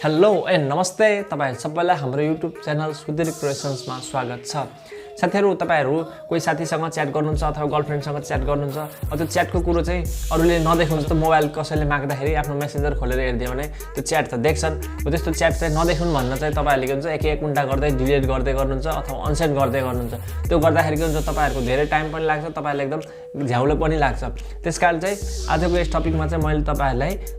Hello and नमस्ते तपाईहरु सबैलाई हाम्रो YouTube च्यानल सुधीर क्रिएसन्समा स्वागत छ। साथीहरु तपाईहरु कोही साथीसँग च्याट गर्नुहुन्छ अथवा गर्लफ्रेन्डसँग च्याट गर्नुहुन्छ अथवा च्याटको कुरो चाहिँ अरूले नदेख्नु जस्तो मोबाइल कसैले माग्दाखेरि आफ्नो मेसेन्जर खोलेर हेर्दियो भने त्यो च्याट त देख्छन्। हो त्यस्तो च्याट चाहिँ नदेख्नु भन्न चाहिँ तपाईहरुले के हुन्छ एक घण्टा गर्दै डिलिट गर्दै गर्नुहुन्छ अथवा अनसेन्ड गर्दै गर्नुहुन्छ। त्यो गर्दाखेरि के हुन्छ तपाईहरुको धेरै टाइम पनि लाग्छ, तपाईहरुले एकदम झ्याउलो पनि लाग्छ। त्यसकारण चाहिँ आजको यस टपिकमा चाहिँ मैले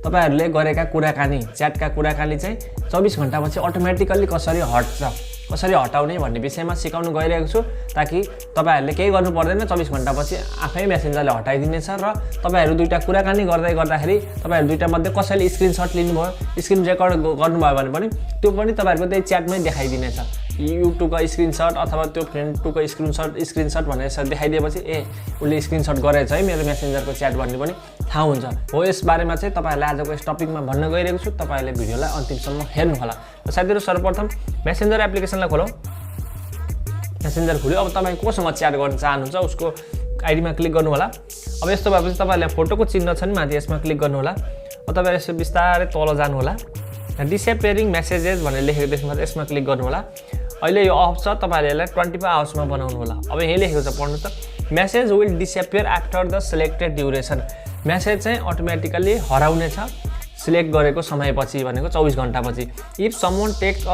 तपाईहरुले गरेका कुराकानी च्याटका कुराकानी चाहिँ 24 घण्टापछि अटोमेटिकली कसरी हट्छ, कसरी हटाउने भन्ने विषयमा सिकाउन गइरहेको छु ताकि तपाईहरुले केही गर्नु पर्दैन। 24 घण्टापछि आफै मेसेन्जरले हटाइदिनेछ र तपाईहरु दुईटा कुराकानी गर्दाखेरि तपाईहरु दुईटा मध्ये कसैले स्क्रिनशट लिनुभयो, स्क्रिन रेकर्ड गर्नुभयो भने पनि त्यो पनि तपाईहरुको त्यही च्याटमै देखाइदिनेछ। YouTube को स्क्रिनशट अथवा त्यो फ्रेन्ड 2 को स्क्रिनशट भनेर यसरी देखाइदिएपछि ए उले स्क्रिनशट गरेछ है मेरो मेसेन्जरको च्याट भन्ने पनि थाहा हुन्छ। हो यस बारेमा चाहिँ तपाईहरुले आजको यस टपिकमा भन्न गइरहेको छु। तपाईहरुले भिडियोलाई अन्तिमसम्म हेर्नु होला। साथीहरु सर्वप्रथम मेसेन्जर एप्लिकेसनलाई खोलौं। मेसेन्जर खोल्यो। अब तपाई कोसँग च्याट गर्न चाहनुहुन्छ उसको आईडीमा क्लिक गर्नु होला। अब यस्तो भएपछि तपाईहरुले फोटोको चिन्ह छ नि माथि यसमा क्लिक गर्नु होला। अब तपाई यसो बिस्तारै तल जानु होला। डिसएपियरिङ मेसेजेस भनेर लेखेको देख्नुहुन्छ यसमा क्लिक गर्नु होला। अहिले यो अफ छ, तपाईहरुले यसलाई 24 आवर्समा बनाउनु होला। अब यही लेखेको छ पढ्नु त। Message will disappear after the selected duration. Message चाहिँ अटोमेटिकली हराउने छ सिलेक्ट गरेको समयपछि भनेको 24 घण्टापछि। If someone takes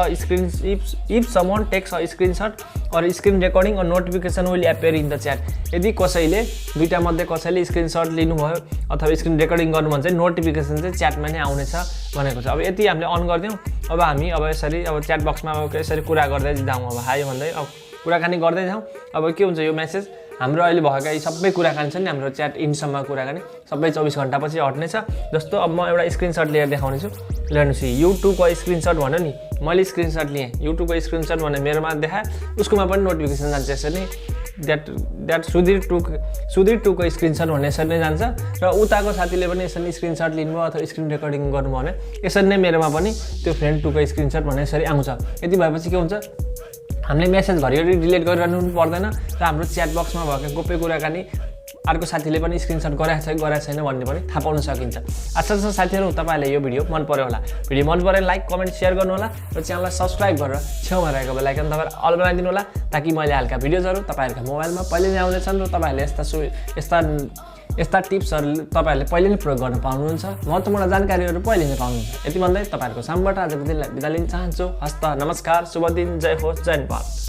a screenshot or screen recording or notification will appear in the chat. यदि कसैले दुईटा मध्ये कसैले स्क्रिनशट लिनुभयो अथवा स्क्रिन रेकर्डिङ गर्नु भने चाहिँ नोटिफिकेसन चाहिँ च्याटमा नै आउनेछ भनेको छ। अब यति हामीले अन गर्दियौ। अब हामी यसरी च्याट बक्समा यसरी कुरा गर्दै जाउँ। अब हाई भन्दै अब कुराकानी गर्दै जाउँ। अब के हुन्छ यो मेसेज हाम्रो अहिले भएका यी सबै कुराकानी छ नि हाम्रो च्याट इनसम्म कुराकानी सबै 24 घण्टापछि हट्ने छ। जस्तो अब म एउटा स्क्रिनशट लिएर देखाउने छु। हेर्नुस् YouTube को स्क्रिनशट भन्यो नि मैले स्क्रिनशट लिए YouTube को स्क्रिनशट भने मेरोमा देखाए उसकोमा पनि नोटिफिकेसन जान्छ यसरी दैट सुधीर 2 को स्क्रिनशट भन्ने यसरी नै जान्छ र उताको साथीले पनि यसरी स्क्रिनशट लिनुभयो अथवा स्क्रिन रेकर्डिङ गर्नुभयो भने यसरी नै मेरोमा पनि त्यो फ्रेन्ड 2 को स्क्रिनशट भन्ने यसरी आउँछ। यति भएपछि के हुन्छ हामीले मेसेज घरिघरि डिलिट गरिरहनु पर्दैन र हाम्रो च्याट बक्समा भएका गोप्य कुराकानी अर्को साथीले पनि स्क्रिनशट गरेको छैन भन्ने पनि थाहा पाउन सकिन्छ। आशा छ साथीहरु तपाईहरुलाई यो भिडियो मन पर्यो होला। भिडियो मन परे लाइक कमेन्ट शेयर गर्नु होला र च्यानललाई सब्स्क्राइब गरेर छेउमा रहेको बेल आइकन दबाएर अल बनाइदिनु होला ताकि मैले हालेका भिडियोजहरु तपाईहरुका मोबाइलमा पहिले नै आउनेछन् र तपाईहरुले यस्ता टिप्सहरु तपाईहरुले पहिले नै प्रयोग गर्न पाउनुहुन्छ। महत्त्वपूर्ण जानकारीहरु पहिले नै पाउनुहुन्छ। यति भन्दै तपाईहरुको सामबाट आजको दिनलाई बिदा लिन चाहन्छु। हस्त नमस्कार, शुभ दिन, जय होस्, जय नेपाल।